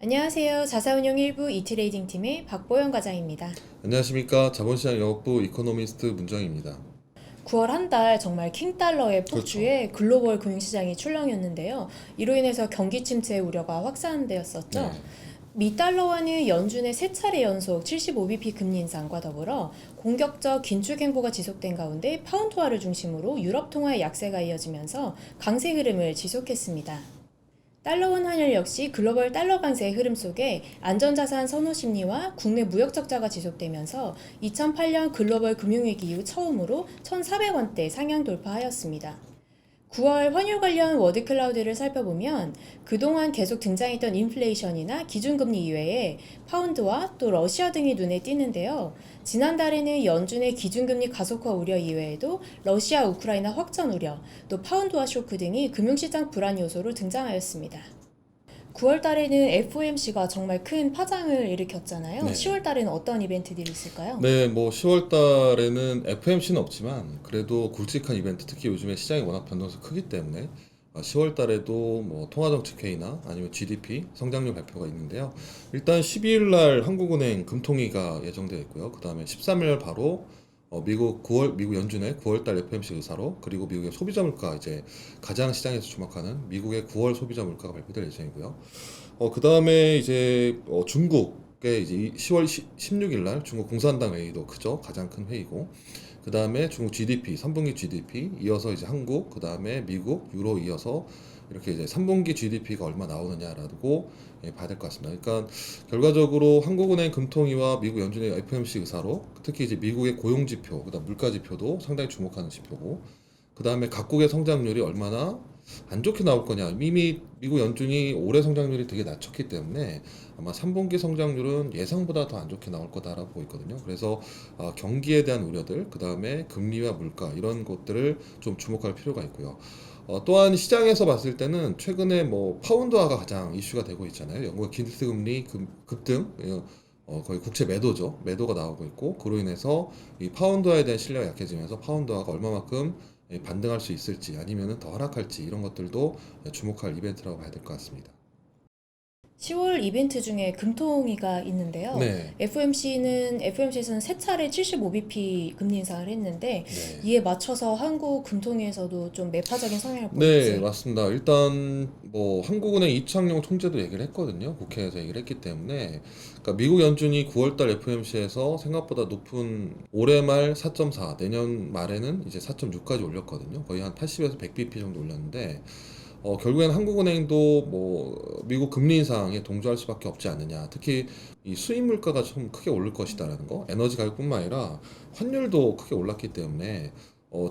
안녕하세요. 자사운용 1부 이트레이딩 팀의 박보영 과장입니다. 안녕하십니까. 자본시장 영업부 이코노미스트 문정입니다. 9월 한 달 정말 킹달러의 그렇죠. 폭주에 글로벌 금융시장이 출렁였는데요. 이로 인해서 경기 침체 우려가 확산되었었죠. 네. 미 달러화는 연준의 세 차례 연속 75bp 금리 인상과 더불어 공격적 긴축 행보가 지속된 가운데 파운드화를 중심으로 유럽 통화의 약세가 이어지면서 강세 흐름을 지속했습니다. 달러원 환율 역시 글로벌 달러 강세의 흐름 속에 안전자산 선호 심리와 국내 무역 적자가 지속되면서 2008년 글로벌 금융위기 이후 처음으로 1,400원대 상향 돌파하였습니다. 9월 환율 관련 워드 클라우드를 살펴보면 그동안 계속 등장했던 인플레이션이나 기준금리 이외에 파운드와 또 러시아 등이 눈에 띄는데요. 지난달에는 연준의 기준금리 가속화 우려 이외에도 러시아 우크라이나 확전 우려, 또 파운드화 쇼크 등이 금융시장 불안 요소로 등장하였습니다. 9월 달에는 FOMC가 정말 큰 파장을 일으켰잖아요. 네. 10월 달에는 어떤 이벤트들이 있을까요? 네, 10월 달에는 FMC는 없지만 그래도 굵직한 이벤트, 특히 요즘에 시장이 워낙 변동성이 크기 때문에 10월 달에도 통화정책회의나 아니면 GDP 성장률 발표가 있는데요. 일단 12일 날 한국은행 금통위가 예정되어 있고요. 그다음에 13일 날 바로 미국 연준의 9월 달 FMC 의사로, 그리고 미국의 소비자 물가, 이제 가장 시장에서 주목하는 미국의 9월 소비자 물가가 발표될 예정이고요. 그다음에 이제 중국의 이제 10월 16일 날 중국 공산당 회의도 크죠. 가장 큰 회의고. 그다음에 중국 GDP, 3분기 GDP, 이어서 이제 한국, 그다음에 미국, 유로 이어서 이렇게 이제 3분기 GDP가 얼마 나오느냐라고 봐야 될 것 같습니다. 그러니까 결과적으로 한국은행 금통위와 미국 연준의 FOMC 의사로, 특히 이제 미국의 고용 지표, 그다음 물가 지표도 상당히 주목하는 지표고, 그다음에 각국의 성장률이 얼마나 안 좋게 나올 거냐. 이미 미국 연준이 올해 성장률이 되게 낮췄기 때문에 아마 3분기 성장률은 예상보다 더 안 좋게 나올 거다라고 보고 있거든요. 그래서 경기에 대한 우려들, 그다음에 금리와 물가 이런 것들을 좀 주목할 필요가 있고요. 또한 시장에서 봤을 때는 최근에 파운드화가 가장 이슈가 되고 있잖아요. 영국의 기술금리 급등, 거의 국채 매도죠. 매도가 나오고 있고, 그로 인해서 이 파운드화에 대한 신뢰가 약해지면서 파운드화가 얼마만큼 반등할 수 있을지 아니면 더 하락할지, 이런 것들도 주목할 이벤트라고 봐야 될 것 같습니다. 10월 이벤트 중에 금통위가 있는데요. 네, FOMC에서는 세 차례 75bp 금리 인상을 했는데 네. 이에 맞춰서 한국 금통위에서도 좀 매파적인 성향을 네, 보일지. 맞습니다. 일단 한국은행 이창용 총재도 얘기를 했거든요. 국회에서 얘기를 했기 때문에, 그러니까 미국 연준이 9월달 FOMC에서 생각보다 높은 올해 말 4.4, 내년 말에는 이제 4.6까지 올렸거든요. 거의 한 80에서 100bp 정도 올렸는데, 결국에는 한국은행도 미국 금리 인상에 동조할 수밖에 없지 않느냐. 특히 이 수입 물가가 좀 크게 오를 것이다라는 거, 에너지 가격뿐만 아니라 환율도 크게 올랐기 때문에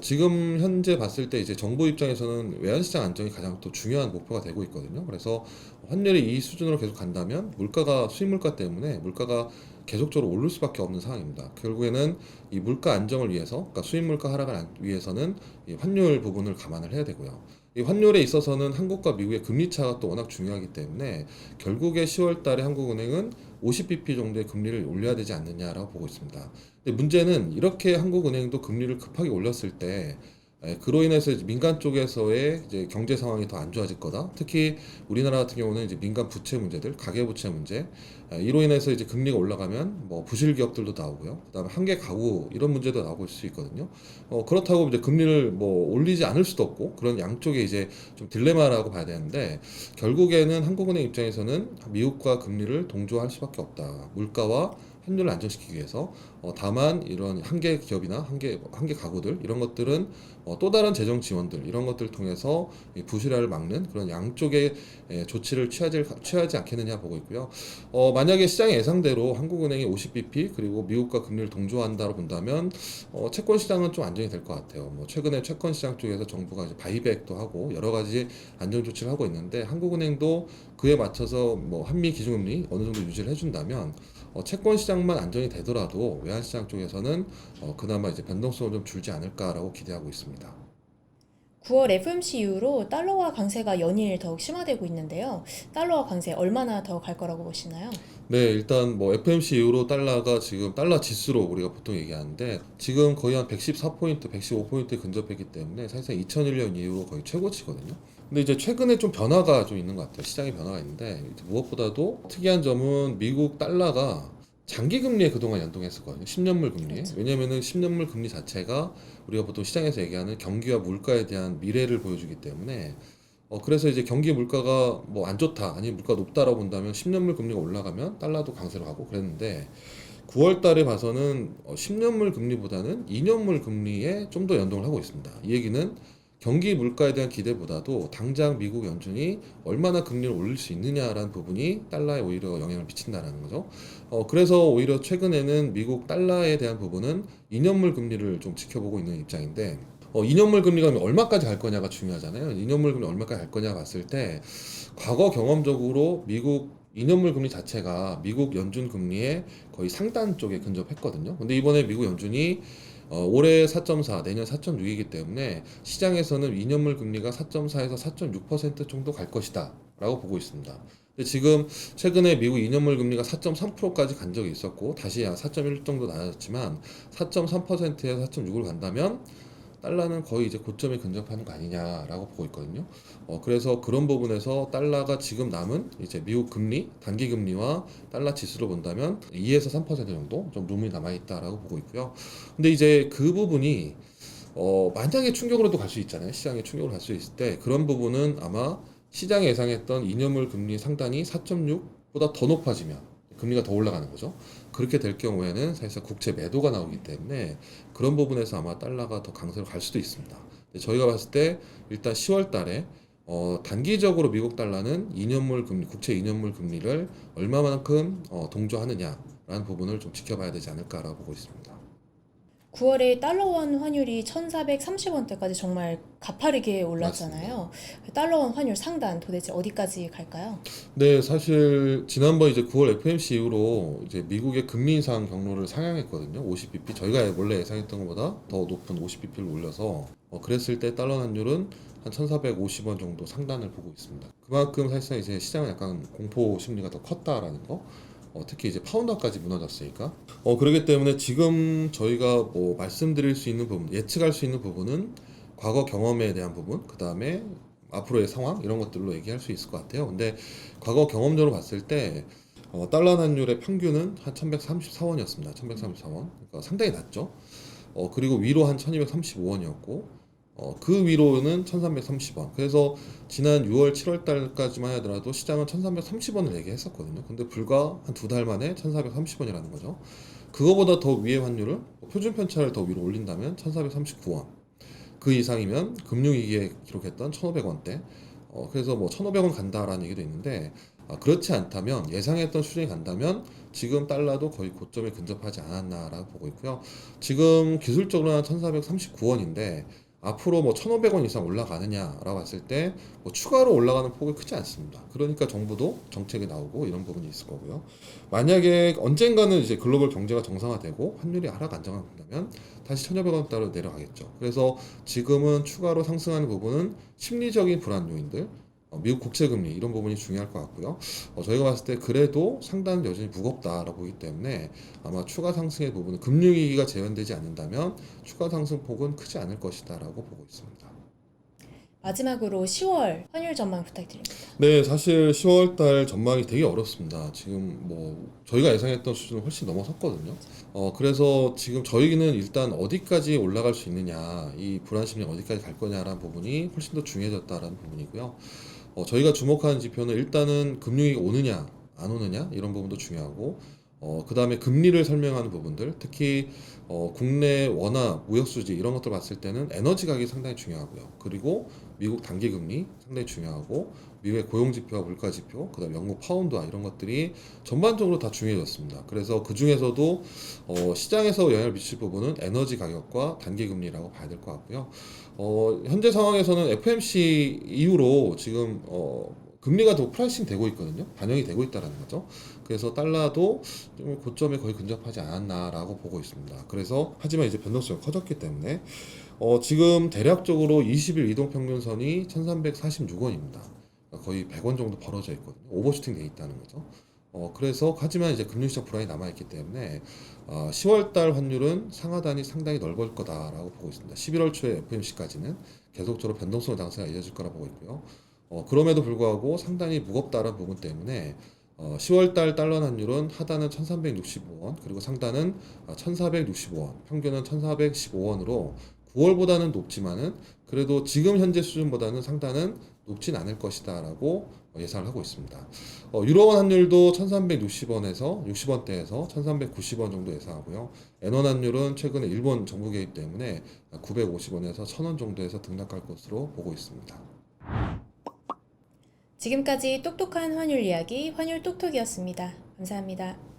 지금 현재 봤을 때 이제 정부 입장에서는 외환시장 안정이 가장 또 중요한 목표가 되고 있거든요. 그래서 환율이 이 수준으로 계속 간다면 물가가, 수입 물가 때문에 물가가 계속적으로 오를 수밖에 없는 상황입니다. 결국에는 이 물가 안정을 위해서, 그러니까 수입 물가 하락을 위해서는 이 환율 부분을 감안을 해야 되고요. 이 환율에 있어서는 한국과 미국의 금리 차가 또 워낙 중요하기 때문에 결국에 10월 달에 한국은행은 50bp 정도의 금리를 올려야 되지 않느냐라고 보고 있습니다. 근데 문제는 이렇게 한국은행도 금리를 급하게 올렸을 때 그로 인해서 이제 민간 쪽에서의 이제 경제 상황이 더 안 좋아질 거다. 특히 우리나라 같은 경우는 이제 민간 부채 문제들, 가계 부채 문제, 이로 인해서 이제 금리가 올라가면 부실 기업들도 나오고요. 그다음에 한계 가구 이런 문제도 나올 수 있거든요. 그렇다고 이제 금리를 올리지 않을 수도 없고, 그런 양쪽에 이제 좀 딜레마라고 봐야 되는데, 결국에는 한국은행 입장에서는 미국과 금리를 동조할 수밖에 없다. 물가와 환율을 안정시키기 위해서. 다만 이런 한계 기업이나 한계 가구들 이런 것들은 또 다른 재정 지원들 이런 것들을 통해서 이 부실화를 막는 그런 양쪽의 조치를 취하지 않겠느냐 보고 있고요. 만약에 시장의 예상대로 한국은행이 50bp 그리고 미국과 금리를 동조한다고 본다면 채권 시장은 좀 안정이 될 것 같아요. 최근에 채권 시장 쪽에서 정부가 이제 바이백도 하고 여러 가지 안정 조치를 하고 있는데, 한국은행도 그에 맞춰서 한미 기준금리 어느 정도 유지를 해준다면 채권 시장만 안정이 되더라도 외환 시장 쪽에서는 그나마 이제 변동성을 좀 줄지 않을까라고 기대하고 있습니다. 9월 FOMC 이후로 달러화 강세가 연일 더욱 심화되고 있는데요. 달러화 강세 얼마나 더 갈 거라고 보시나요? 네, 일단 뭐 FMC 이후로 달러가 지금 달러 지수로 우리가 보통 얘기하는데 지금 거의 한 114포인트, 115포인트 근접했기 때문에 사실상 2001년 이후로 거의 최고치거든요. 근데 이제 최근에 좀 변화가 좀 있는 것 같아요. 시장의 변화가 있는데 무엇보다도 특이한 점은 미국 달러가 장기 금리에 그동안 연동했었거든요. 10년물 금리에. 그렇죠. 왜냐면은 10년물 금리 자체가 우리가 보통 시장에서 얘기하는 경기와 물가에 대한 미래를 보여주기 때문에 그래서 이제 경기 물가가 뭐 안 좋다, 아니 물가 높다라고 본다면 10년물 금리가 올라가면 달러도 강세로 가고 그랬는데 9월 달에 봐서는 10년물 금리보다는 2년물 금리에 좀 더 연동을 하고 있습니다. 이 얘기는 경기 물가에 대한 기대보다도 당장 미국 연준이 얼마나 금리를 올릴 수 있느냐라는 부분이 달러에 오히려 영향을 미친다라는 거죠. 그래서 오히려 최근에는 미국 달러에 대한 부분은 2년물 금리를 좀 지켜보고 있는 입장인데 2년물 금리가 얼마까지 갈 거냐가 중요하잖아요. 2년물 금리 얼마까지 갈 거냐 봤을 때 과거 경험적으로 미국 2년물 금리 자체가 미국 연준 금리의 거의 상단 쪽에 근접했거든요. 근데 이번에 미국 연준이 올해 4.4, 내년 4.6이기 때문에 시장에서는 2년물 금리가 4.4에서 4.6% 정도 갈 것이다 라고 보고 있습니다. 근데 지금 최근에 미국 2년물 금리가 4.3%까지 간 적이 있었고 다시 4.1 정도 낮았지만 4.3%에서 4.6을 간다면 달러는 거의 이제 고점에 근접하는 거 아니냐라고 보고 있거든요. 그래서 그런 부분에서 달러가 지금 남은 이제 미국 금리, 단기 금리와 달러 지수로 본다면 2에서 3% 정도 좀 룸이 남아 있다라고 보고 있고요. 근데 이제 그 부분이 만약에 충격으로도 갈 수 있잖아요. 시장에 충격을 갈 수 있을 때 그런 부분은 아마 시장이 예상했던 2년물 금리 상단이 4.6보다 더 높아지면 금리가 더 올라가는 거죠. 그렇게 될 경우에는 사실상 국채 매도가 나오기 때문에 그런 부분에서 아마 달러가 더 강세로 갈 수도 있습니다. 저희가 봤을 때 일단 10월 달에 단기적으로 미국 달러는 2년물 금리, 국채 2년물 금리를 얼마만큼 동조하느냐라는 부분을 좀 지켜봐야 되지 않을까라고 보고 있습니다. 9월에 달러원 환율이 1,430원대까지 정말 가파르게 맞습니다. 올랐잖아요. 달러원 환율 상단 도대체 어디까지 갈까요? 네, 사실 지난번 이제 9월 FMC 이후로 이제 미국의 금리 인상 경로를 상향했거든요. 50bp 저희가 원래 예상했던 것보다 더 높은 50bp를 올려서 그랬을 때 달러 환율은 한 1,450원 정도 상단을 보고 있습니다. 그만큼 사실상 이제 시장은 약간 공포 심리가 더 컸다라는 거. 특히 이제 파운드까지 무너졌으니까. 그렇기 때문에 지금 저희가 뭐 말씀드릴 수 있는 부분, 예측할 수 있는 부분은 과거 경험에 대한 부분, 그 다음에 앞으로의 상황 이런 것들로 얘기할 수 있을 것 같아요. 근데 과거 경험적으로 봤을 때 달러 환율의 평균은 한 1134원이었습니다. 1134원. 그러니까 상당히 낮죠. 그리고 위로 한 1235원이었고 그 위로는 1330원. 그래서 지난 6월, 7월 달까지만 하더라도 시장은 1330원을 얘기했었거든요. 근데 불과 한 두 달 만에 1430원이라는 거죠. 그거보다 더 위의 환율을 표준 편차를 더 위로 올린다면 1439원. 그 이상이면 금융위기에 기록했던 1,500원대. 그래서 뭐 1,500원 간다라는 얘기도 있는데 그렇지 않다면 예상했던 수준이 간다면 지금 달러도 거의 고점에 근접하지 않았나라고 보고 있고요. 지금 기술적으로는 1,439원인데 앞으로 뭐 1,500원 이상 올라가느냐라고 봤을 때 뭐 추가로 올라가는 폭이 크지 않습니다. 그러니까 정부도 정책이 나오고 이런 부분이 있을 거고요. 만약에 언젠가는 이제 글로벌 경제가 정상화되고 환율이 하락 안정화된다면 다시 1,500원대로 내려가겠죠. 그래서 지금은 추가로 상승하는 부분은 심리적인 불안 요인들, 미국 국채 금리 이런 부분이 중요할 것 같고요. 저희가 봤을 때 그래도 상당히 여전히 무겁다라고 보기 때문에 아마 추가 상승의 부분은 금융위기가 재현되지 않는다면 추가 상승 폭은 크지 않을 것이다라고 보고 있습니다. 마지막으로 10월 환율 전망 부탁드립니다. 네, 사실 10월 달 전망이 되게 어렵습니다. 지금 뭐 저희가 예상했던 수준을 훨씬 넘어섰거든요. 그래서 지금 저희는 일단 어디까지 올라갈 수 있느냐, 이 불안 심리가 어디까지 갈 거냐라는 부분이 훨씬 더 중요해졌다라는 부분이고요. 저희가 주목하는 지표는 일단은 금융위기가 오느냐, 안 오느냐 이런 부분도 중요하고 그 다음에 금리를 설명하는 부분들 특히 국내 원화 무역 수지 이런 것들 봤을 때는 에너지 가격이 상당히 중요하고요. 그리고 미국 단기 금리 상당히 중요하고 미국의 고용 지표와 물가 지표 그다음에 영국 파운드와 이런 것들이 전반적으로 다 중요해졌습니다. 그래서 그 중에서도 시장에서 영향을 미칠 부분은 에너지 가격과 단기 금리라고 봐야 될 것 같고요. 현재 상황에서는 FMC 이후로 지금 금리가 더 프라이싱 되고 있거든요. 반영이 되고 있다는 거죠. 그래서 달러도 좀 고점에 거의 근접하지 않았나라고 보고 있습니다. 그래서 하지만 이제 변동성이 커졌기 때문에 지금 대략적으로 20일 이동평균선이 1346원입니다. 거의 100원 정도 벌어져 있거든요. 오버슈팅 돼 있다는 거죠. 그래서 하지만 이제 금융시장 불안이 남아있기 때문에 10월달 환율은 상하단이 상당히 넓을 거다라고 보고 있습니다. 11월 초에 FOMC까지는 계속적으로 변동성 장세가 이어질 거라 보고 있고요. 그럼에도 불구하고 상당히 무겁다는 부분 때문에 10월달 달러 환율은 하단은 1365원 그리고 상단은 1465원 평균은 1415원으로 9월보다는 높지만은 그래도 지금 현재 수준보다는 상단은 높진 않을 것이다 라고 예상을 하고 있습니다. 유로원 환율도 1360원에서 60원대에서 1390원 정도 예상하고요. 엔원 환율은 최근에 일본 정부 개입 때문에 950원에서 1000원 정도에서 등락할 것으로 보고 있습니다. 지금까지 똑똑한 환율 이야기 환율 똑똑이었습니다. 감사합니다.